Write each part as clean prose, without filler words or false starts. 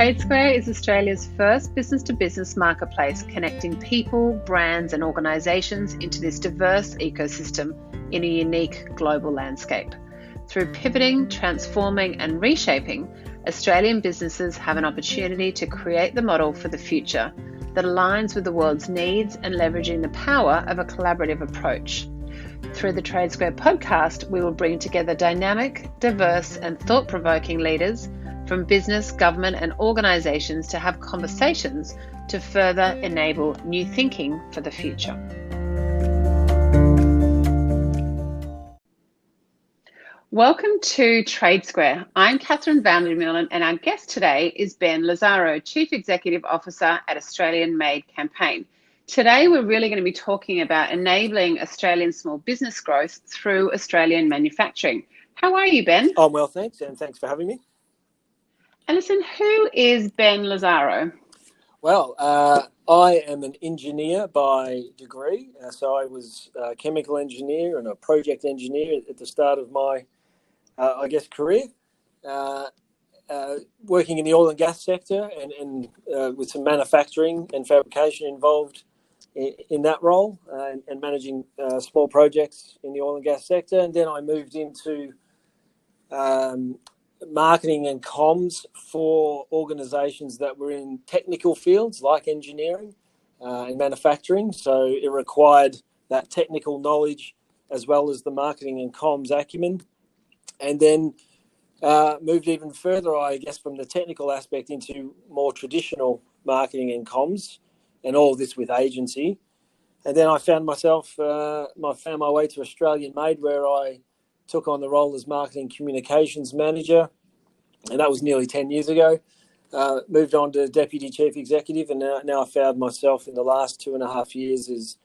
TradeSquare is Australia's first business-to-business marketplace connecting people, brands and organisations into this diverse ecosystem in a unique global landscape. Through pivoting, transforming and reshaping, Australian businesses have an opportunity to create the model for the future that aligns with the world's needs and leveraging the power of a collaborative approach. Through the TradeSquare podcast, we will bring together dynamic, diverse and thought-provoking leaders from business, government and organisations to have conversations to further enable new thinking for the future. Welcome to TradeSquare. I'm Catherine van der Meulen and our guest today is Ben Lazzaro, Chief Executive Officer at Australian Made Campaign. Today we're really going to be talking about enabling Australian small business growth through Australian manufacturing. How are you, Ben? I'm well, thanks, and thanks for having me. And listen, who is Ben Lazzaro? Well, I am an engineer by degree, so I was a chemical engineer and a project engineer at the start of my career, working in the oil and gas sector and with some manufacturing and fabrication involved in that role and managing small projects in the oil and gas sector. And then I moved into marketing and comms for organisations that were in technical fields like engineering and manufacturing. So it required that technical knowledge as well as the marketing and comms acumen. And then moved even further, I guess, from the technical aspect into more traditional marketing and comms, and all this with agency. And then I found myself, found my way to Australian Made, where I took on the role as marketing communications manager, and that was nearly 10 years ago. Moved on to deputy chief executive, and now I found myself in the last 2.5 years as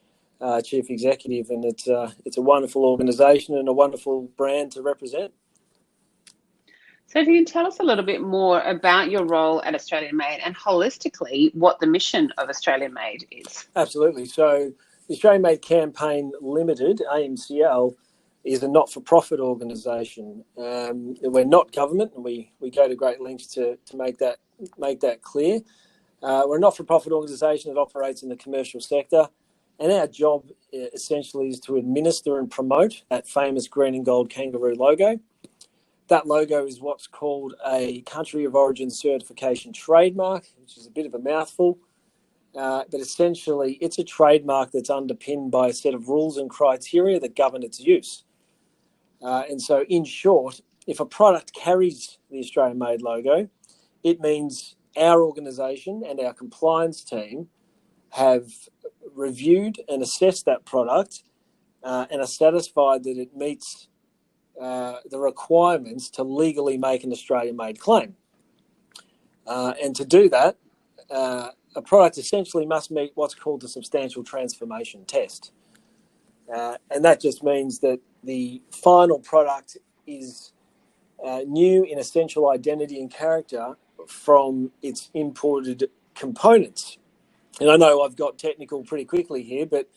chief executive, and it's a wonderful organisation and a wonderful brand to represent. So if you can tell us a little bit more about your role at Australian Made and holistically what the mission of Australian Made is. Absolutely. So the Australian Made Campaign Limited, AMCL, is a not-for-profit organisation. We're not government, and we go to great lengths to make that clear. We're a not-for-profit organisation that operates in the commercial sector, and our job essentially is to administer and promote that famous green and gold kangaroo logo. That logo is what's called a country of origin certification trademark, which is a bit of a mouthful, but essentially it's a trademark that's underpinned by a set of rules and criteria that govern its use. And so, in short, if a product carries the Australian Made logo, it means our organisation and our compliance team have reviewed and assessed that product and are satisfied that it meets the requirements to legally make an Australian Made claim. And to do that, a product essentially must meet what's called the substantial transformation test. And that just means that the final product is new in essential identity and character from its imported components. And I know I've got technical pretty quickly here, but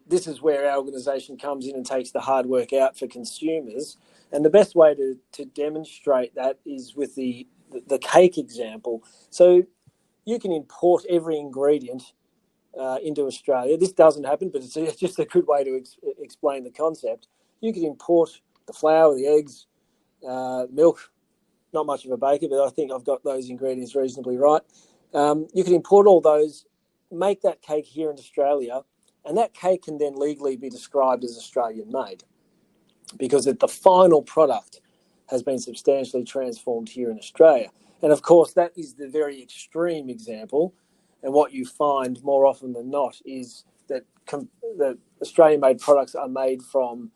this is where our organisation comes in and takes the hard work out for consumers. And the best way to demonstrate that is with the cake example. So you can import every ingredient into Australia. This doesn't happen, but it's just a good way to explain the concept. You could import the flour, the eggs, milk, not much of a baker, but I think I've got those ingredients reasonably right. You could import all those, make that cake here in Australia, and that cake can then legally be described as Australian made because the final product has been substantially transformed here in Australia. And of course, that is the very extreme example. And what you find more often than not is that the Australian made products are made from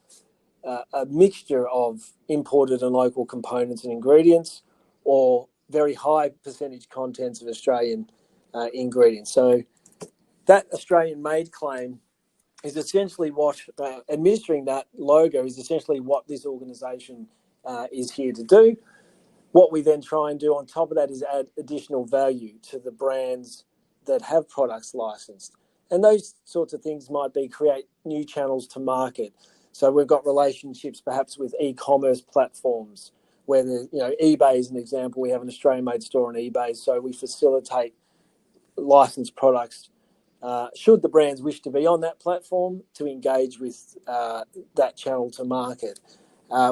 a mixture of imported and local components and ingredients, or very high percentage contents of Australian ingredients. So that Australian Made claim is essentially what, administering that logo is essentially what this organisation is here to do. What we then try and do on top of that is add additional value to the brands that have products licensed. And those sorts of things might be create new channels to market. So we've got relationships perhaps with e-commerce platforms whether, eBay is an example. We have an Australian-made store on eBay, so we facilitate licensed products should the brands wish to be on that platform to engage with that channel to market.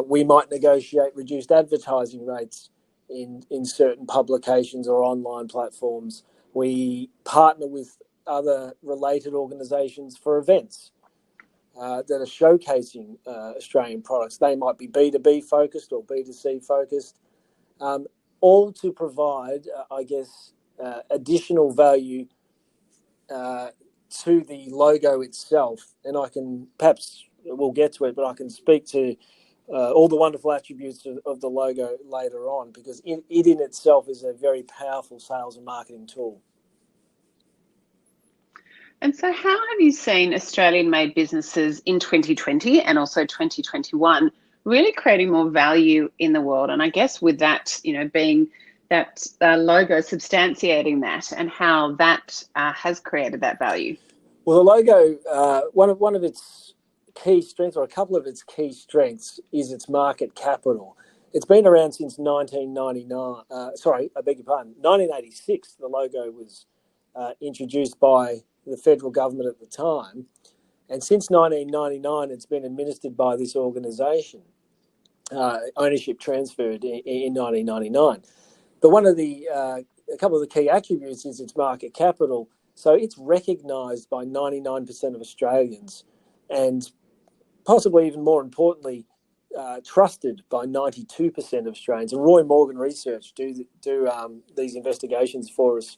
We might negotiate reduced advertising rates in certain publications or online platforms. We partner with other related organisations for events that are showcasing Australian products. They might be B2B focused or B2C focused, all to provide, additional value to the logo itself. And we'll get to it, but I can speak to all the wonderful attributes of the logo later on, because it in itself is a very powerful sales and marketing tool. And so how have you seen Australian-made businesses in 2020 and also 2021 really creating more value in the world? And I guess with that, being that logo substantiating that, and how that has created that value. Well, the logo, one of its key strengths, or a couple of its key strengths, is its market capital. It's been around since 1999. 1986. The logo was introduced by the federal government at the time, and since 1999, it's been administered by this organisation. Ownership transferred in 1999. But a couple of the key attributes is its market capital. So it's recognised by 99% of Australians, and possibly even more importantly, trusted by 92% of Australians. And Roy Morgan Research do these investigations for us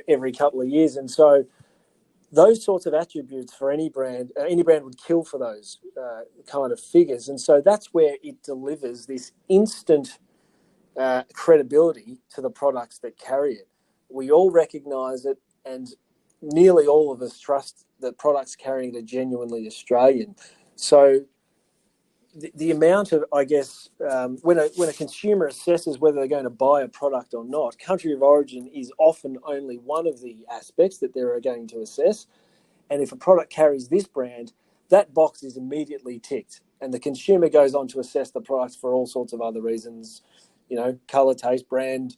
every couple of years. And so those sorts of attributes for any brand would kill for those kind of figures. And so that's where it delivers this instant credibility to the products that carry it. We all recognise it, and nearly all of us trust that products carrying it are genuinely Australian. So the amount of, when a consumer assesses whether they're going to buy a product or not, country of origin is often only one of the aspects that they're going to assess. And if a product carries this brand, that box is immediately ticked, and the consumer goes on to assess the products for all sorts of other reasons, colour, taste, brand,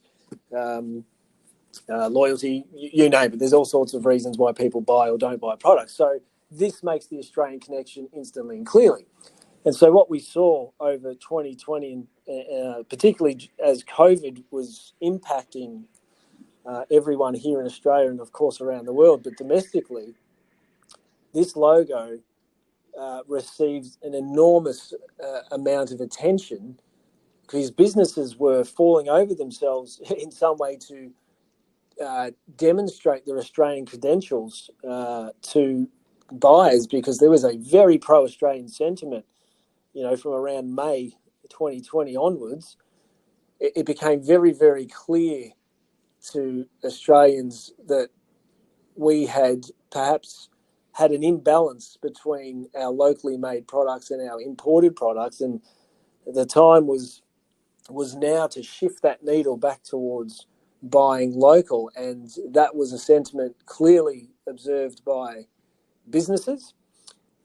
loyalty, you name it. There's all sorts of reasons why people buy or don't buy products. So this makes the Australian connection instantly and clearly. And so what we saw over 2020, particularly as COVID was impacting everyone here in Australia and, of course, around the world, but domestically, this logo received an enormous amount of attention, because businesses were falling over themselves in some way to demonstrate their Australian credentials to buyers, because there was a very pro-Australian sentiment, from around May 2020 onwards. It became very, very clear to Australians that we had perhaps had an imbalance between our locally made products and our imported products, and the time was now to shift that needle back towards buying local. And that was a sentiment clearly observed by businesses,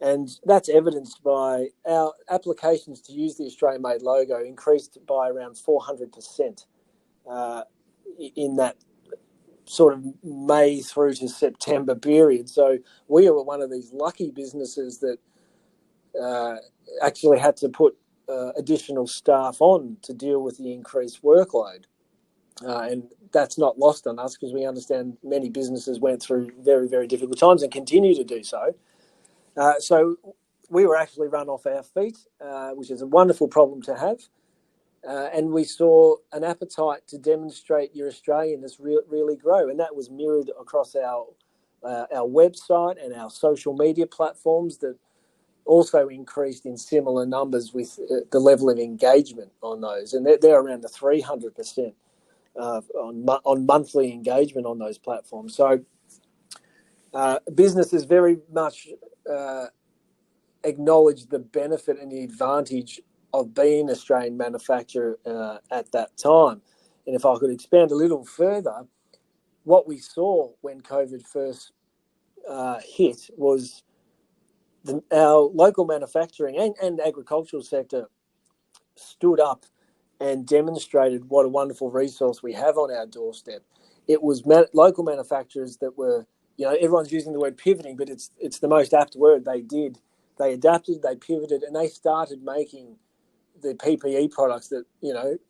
and that's evidenced by our applications to use the Australian-made logo increased by around 400% in that sort of May through to September period. So we were one of these lucky businesses that actually had to put additional staff on to deal with the increased workload. And that's not lost on us, because we understand many businesses went through very, very difficult times and continue to do so. So we were actually run off our feet, which is a wonderful problem to have. And we saw an appetite to demonstrate your Australianness really grow. And that was mirrored across our website and our social media platforms, that also increased in similar numbers with the level of engagement on those. And they're around the 300% on monthly engagement on those platforms. So businesses very much acknowledge the benefit and the advantage of being an Australian manufacturer at that time. And if I could expand a little further, what we saw when COVID first hit was our local manufacturing and agricultural sector stood up and demonstrated what a wonderful resource we have on our doorstep. It was local manufacturers that were, everyone's using the word pivoting, but it's the most apt word. They adapted, they pivoted, and they started making the PPE products that,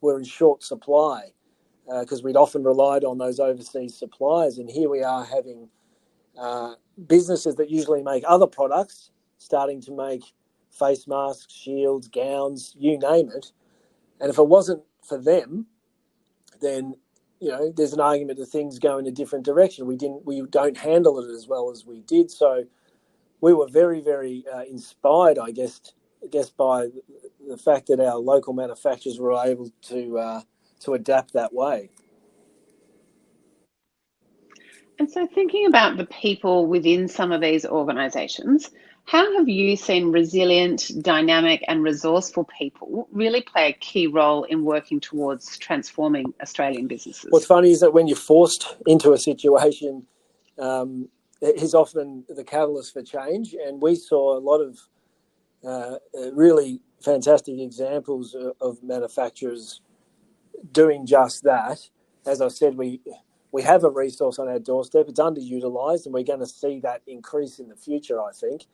were in short supply because we'd often relied on those overseas suppliers. And here we are having businesses that usually make other products starting to make face masks, shields, gowns, you name it. And if it wasn't for them, then there's an argument that things go in a different direction. We don't handle it as well as we did. So we were very, very inspired, I guess, by the fact that our local manufacturers were able to adapt that way. And so thinking about the people within some of these organisations, how have you seen resilient, dynamic and resourceful people really play a key role in working towards transforming Australian businesses? What's funny is that when you're forced into a situation, it is often the catalyst for change. And we saw a lot of really fantastic examples of manufacturers doing just that. As I said, we have a resource on our doorstep. It's underutilised, and we're going to see that increase in the future, I think.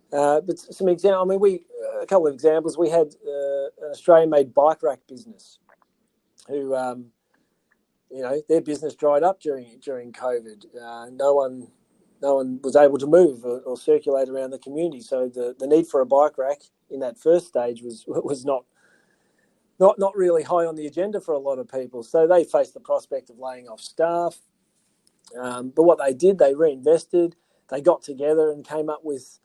But some examples. A couple of examples. We had an Australian-made bike rack business, who, their business dried up during COVID. No one was able to move or circulate around the community. So the need for a bike rack in that first stage was not really high on the agenda for a lot of people. So they faced the prospect of laying off staff. But what they did, they reinvested. They got together and came up with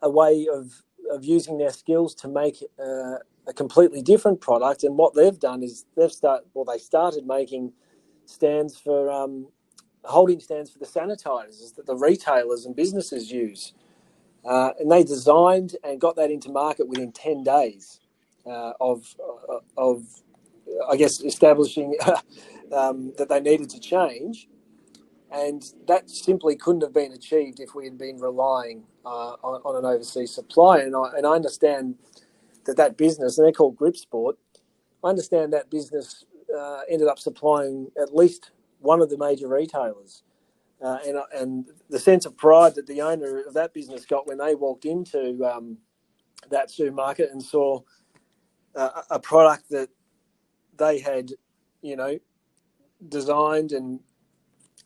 a way of using their skills to make a completely different product. And what they've done is they started making stands for holding stands for the sanitizers that the retailers and businesses use. And they designed and got that into market within 10 days of I guess, establishing that they needed to change. And that simply couldn't have been achieved if we had been relying on an overseas supply. And I understand that business, and they're called Grip Sport, I understand that business ended up supplying at least one of the major retailers. And the sense of pride that the owner of that business got when they walked into that supermarket and saw a product that they had, designed and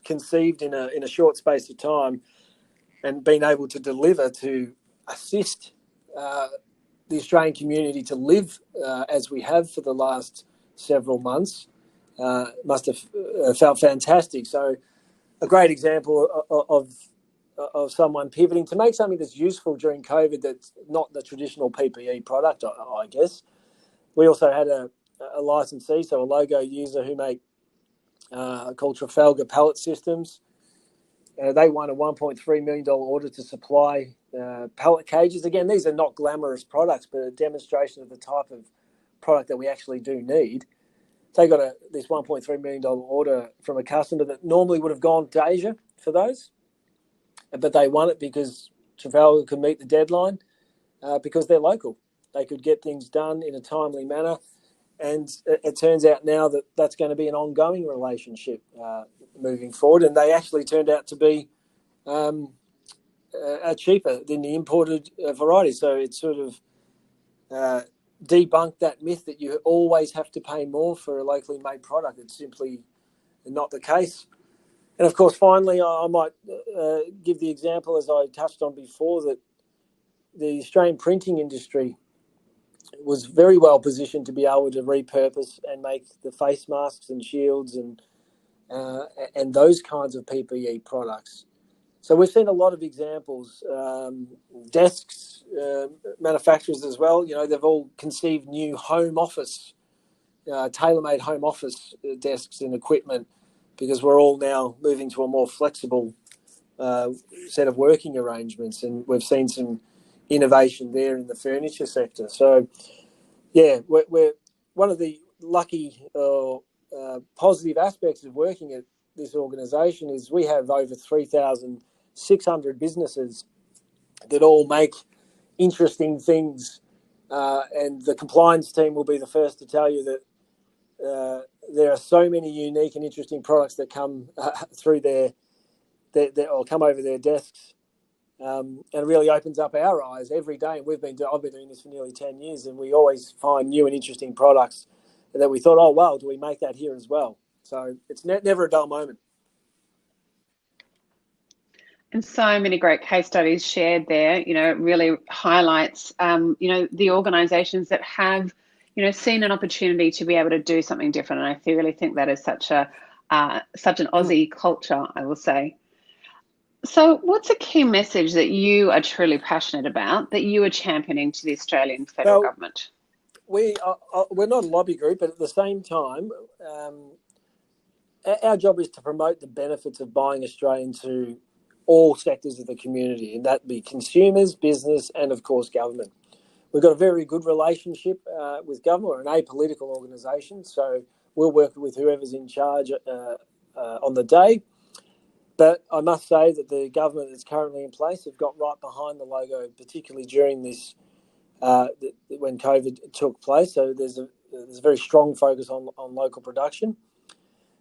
conceived in a short space of time and been able to deliver to assist the Australian community to live as we have for the last several months must have felt fantastic. So a great example of someone pivoting to make something that's useful during COVID that's not the traditional PPE product, I guess. We also had a licensee, so a logo user who make called Trafalgar Pallet Systems. They won a $1.3 million order to supply pallet cages. Again, these are not glamorous products, but a demonstration of the type of product that we actually do need. They got this $1.3 million order from a customer that normally would have gone to Asia for those, but they won it because Trafalgar could meet the deadline because they're local. They could get things done in a timely manner. And it turns out now that that's going to be an ongoing relationship moving forward. And they actually turned out to be cheaper than the imported variety. So it sort of debunked that myth that you always have to pay more for a locally made product. It's simply not the case. And of course, finally, I might give the example, as I touched on before, that the Australian printing industry was very well positioned to be able to repurpose and make the face masks and shields and those kinds of PPE products. So we've seen a lot of examples. Desks, manufacturers as well. They've all conceived new home office, tailor-made home office desks and equipment, because we're all now moving to a more flexible set of working arrangements, and we've seen some innovation there in the furniture sector. So, yeah, we're one of the lucky positive aspects of working at this organisation is we have over 3,600 businesses that all make interesting things and the compliance team will be the first to tell you that there are so many unique and interesting products that come through their or come over their desks, and it really opens up our eyes every day. And I've been doing this for nearly 10 years, and we always find new and interesting products that we thought, oh wow, do we make that here as well? So it's never a dull moment. And so many great case studies shared there. It really highlights, the organisations that have, seen an opportunity to be able to do something different. And I really think that is such an Aussie culture, I will say. So what's a key message that you are truly passionate about that you are championing to the Australian federal government? We're not a lobby group, but at the same time, our job is to promote the benefits of buying Australian to all sectors of the community, and that be consumers, business, and of course government. We've got a very good relationship with government. We're an apolitical organisation, so we'll work with whoever's in charge on the day. But I must say that the government that's currently in place have got right behind the logo, particularly during this when COVID took place. So there's a very strong focus on local production.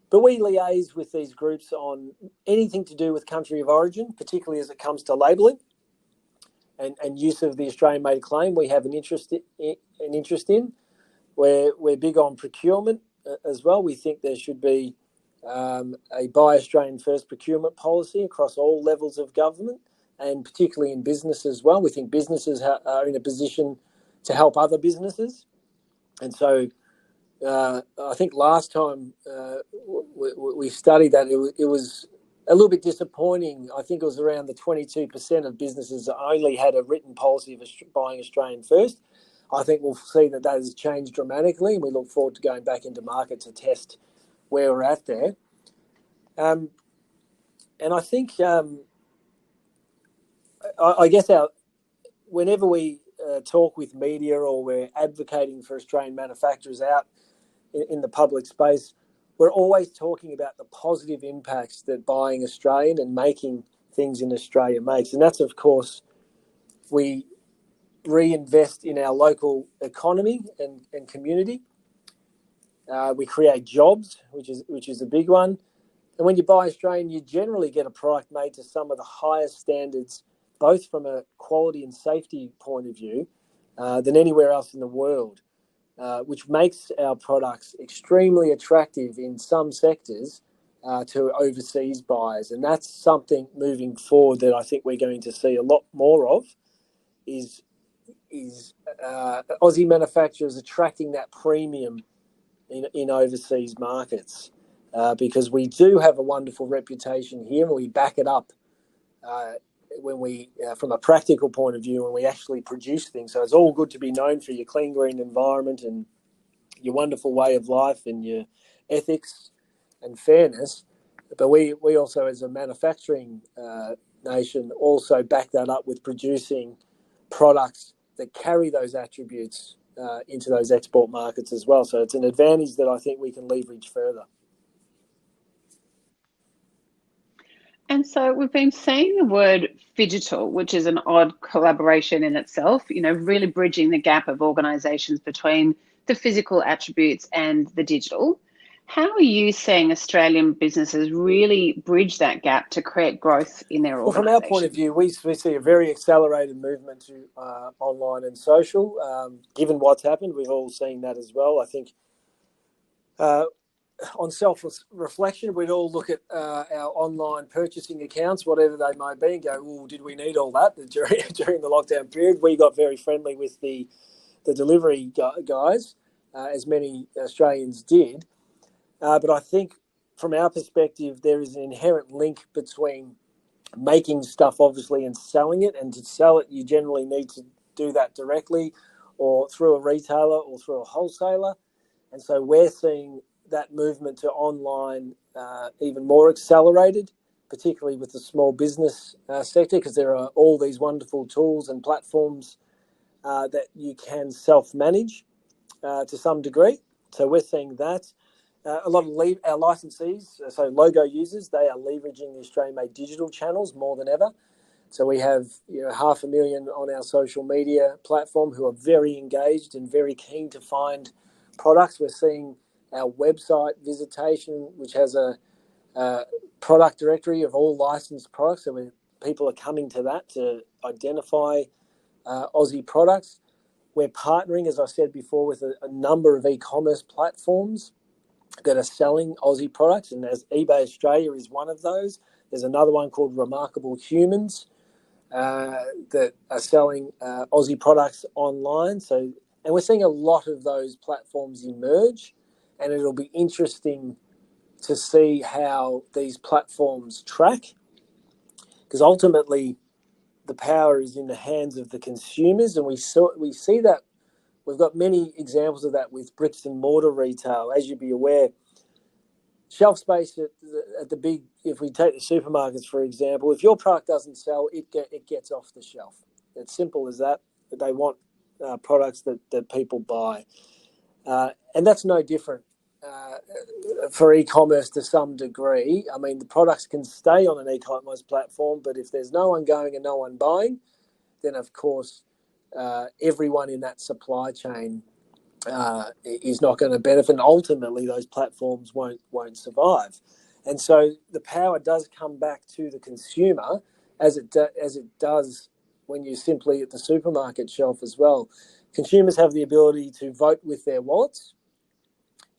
But we liaise with these groups on anything to do with country of origin, particularly as it comes to labelling and use of the Australian-made claim. We have an interest in. We're big on procurement as well. We think there should be a Buy Australian First procurement policy across all levels of government, and particularly in business as well. We think businesses are in a position to help other businesses. And so I think last time we studied that, it was a little bit disappointing. I think it was around the 22% of businesses that only had a written policy of buying Australian first. I think we'll see that has changed dramatically, and we look forward to going back into market to test where we're at there. And I think, I guess whenever we talk with media or we're advocating for Australian manufacturers out in the public space, we're always talking about the positive impacts that buying Australian and making things in Australia makes. And that's, of course, we reinvest in our local economy and community. We create jobs, which is a big one. And when you buy Australian, you generally get a product made to some of the highest standards, both from a quality and safety point of view, than anywhere else in the world, which makes our products extremely attractive in some sectors to overseas buyers. And that's something moving forward that I think we're going to see a lot more of, is Aussie manufacturers attracting that premium in overseas markets, because we do have a wonderful reputation here, and we back it up when we, from a practical point of view, when we actually produce things. So it's all good to be known for your clean, green environment and your wonderful way of life and your ethics and fairness. But we also, as a manufacturing nation, also back that up with producing products that carry those attributes into those export markets as well. So it's an advantage that I think we can leverage further. And so we've been seeing the word phygital, which is an odd collaboration in itself, really bridging the gap of organisations between the physical attributes and the digital. How are you seeing Australian businesses really bridge that gap to create growth in their organisation? Well, from our point of view, we see a very accelerated movement to online and social. Given what's happened, we've all seen that as well. I think on self-reflection, we'd all look at our online purchasing accounts, whatever they might be, and go, well, did we need all that during the lockdown period? We got very friendly with the delivery guys, as many Australians did. But I think from our perspective, there is an inherent link between making stuff, obviously, and selling it. And to sell it, you generally need to do that directly or through a retailer or through a wholesaler. And so we're seeing that movement to online even more accelerated, particularly with the small business sector, because there are all these wonderful tools and platforms that you can self-manage to some degree. So we're seeing that. A lot of our licensees, so logo users, they are leveraging the Australian-made digital channels more than ever. So we have 500,000 on our social media platform who are very engaged and very keen to find products. We're seeing our website visitation, which has a product directory of all licensed products. So people are coming to that to identify Aussie products. We're partnering, as I said before, with a number of e-commerce platforms that are selling Aussie products, and as eBay Australia is one of those. There's another one called Remarkable Humans that are selling Aussie products online. And we're seeing a lot of those platforms emerge, and it'll be interesting to see how these platforms track, because ultimately the power is in the hands of the consumers, and we see that. We've got many examples of that with bricks and mortar retail. As you'd be aware, shelf space at the big, if we take the supermarkets, for example, if your product doesn't sell, it gets off the shelf. It's simple as that. They want products that people buy. And that's no different for e-commerce to some degree. I mean, the products can stay on an e-commerce platform, but if there's no one going and no one buying, then of course everyone in that supply chain is not going to benefit, and ultimately those platforms won't survive. And so the power does come back to the consumer, as it does when you're simply at the supermarket shelf as well. Consumers have the ability to vote with their wallets,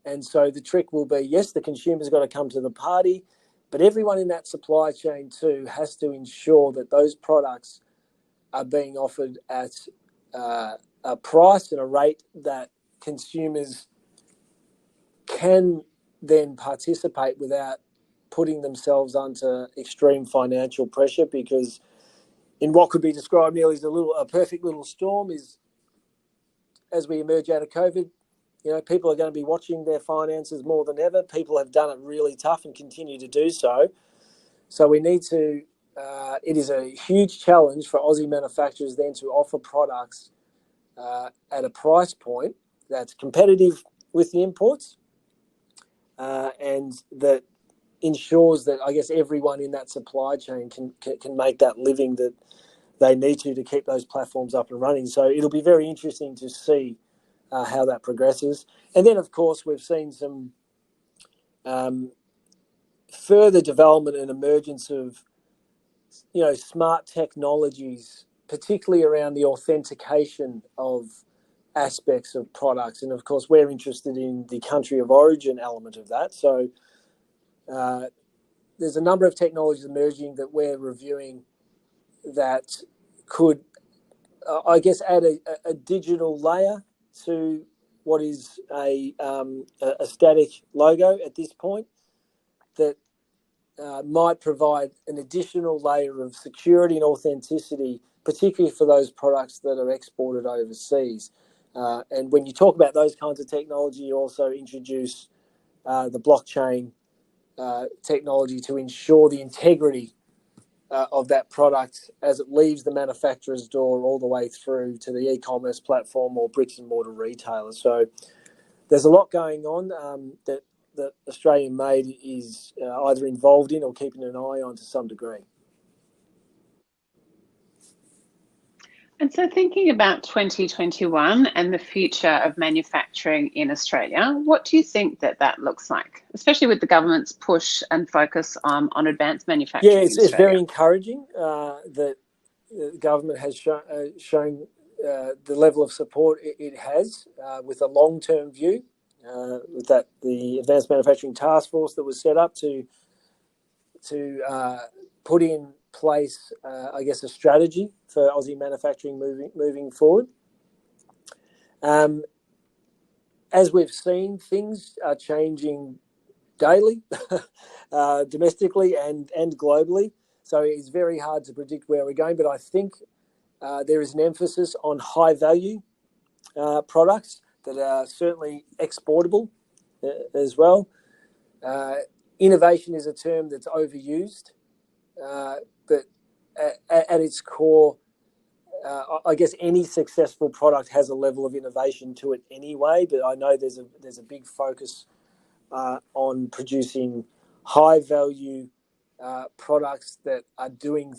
and so the trick will be, yes, the consumer's got to come to the party, but everyone in that supply chain too has to ensure that those products are being offered at a price and a rate that consumers can then participate without putting themselves under extreme financial pressure. Because in what could be described nearly as a perfect little storm, is as we emerge out of COVID, people are going to be watching their finances more than ever. People have done it really tough and continue to do so. So we need to. It is a huge challenge for Aussie manufacturers then to offer products at a price point that's competitive with the imports, and that ensures that, I guess, everyone in that supply chain can make that living that they need to keep those platforms up and running. So it'll be very interesting to see how that progresses. And then, of course, we've seen some further development and emergence of smart technologies, particularly around the authentication of aspects of products. And of course, we're interested in the country of origin element of that. So there's a number of technologies emerging that we're reviewing that could, I guess, add a digital layer to what is a static logo at this point, that might provide an additional layer of security and authenticity, particularly for those products that are exported overseas. And when you talk about those kinds of technology, you also introduce the blockchain technology to ensure the integrity of that product as it leaves the manufacturer's door all the way through to the e-commerce platform or bricks and mortar retailer. So there's a lot going on that Australian Made is either involved in or keeping an eye on to some degree. And so thinking about 2021 and the future of manufacturing in Australia, what do you think that looks like, especially with the government's push and focus on advanced manufacturing? Yeah, it's very encouraging that the government has shown the level of support it has with a long-term view, with the Advanced Manufacturing Task Force that was set up to put in place, I guess, a strategy for Aussie manufacturing moving forward. As we've seen, things are changing daily, domestically and globally. So it's very hard to predict where we're going. But I think there is an emphasis on high value products that are certainly exportable as well. Innovation is a term that's overused, but at its core, I guess any successful product has a level of innovation to it anyway. But I know there's a big focus on producing high value products that are doing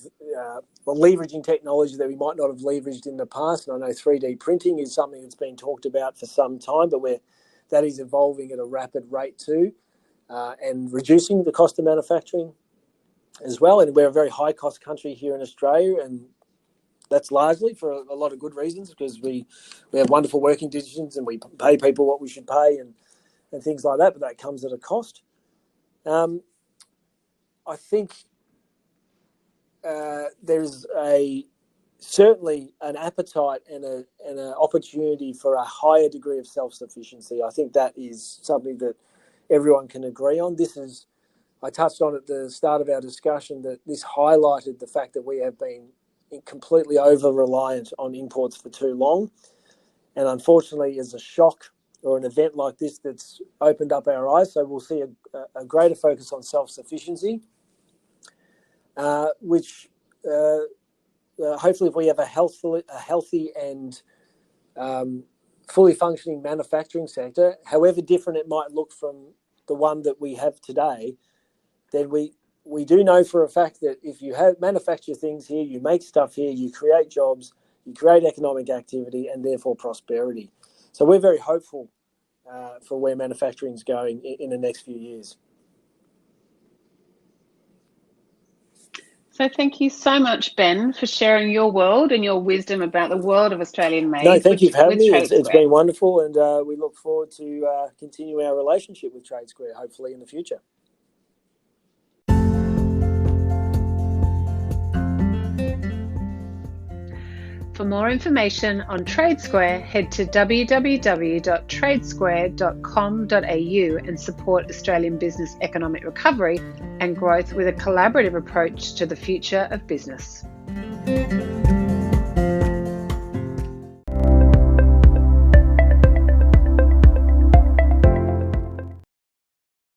leveraging technology that we might not have leveraged in the past. And I know 3D printing is something that's been talked about for some time, but that is evolving at a rapid rate too, and reducing the cost of manufacturing as well. And we're a very high-cost country here in Australia, and that's largely for a lot of good reasons, because we have wonderful working conditions and we pay people what we should pay and things like that, but that comes at a cost. I think there's certainly an appetite and an opportunity for a higher degree of self-sufficiency. I think that is something that everyone can agree on. I touched on at the start of our discussion that this highlighted the fact that we have been completely over-reliant on imports for too long. And unfortunately, as a shock or an event like this that's opened up our eyes, so we'll see a greater focus on self-sufficiency, which hopefully if we have a healthy and fully functioning manufacturing sector, however different it might look from the one that we have today, then we do know for a fact that if you manufacture things here, you make stuff here, you create jobs, you create economic activity and therefore prosperity. So we're very hopeful for where manufacturing is going in the next few years. So thank you so much, Ben, for sharing your world and your wisdom about the world of Australian made. No, thank you for having me. It's been wonderful, and we look forward to continue our relationship with TradeSquare, hopefully in the future. For more information on TradeSquare, head to www.tradesquare.com.au and support Australian business economic recovery and growth with a collaborative approach to the future of business.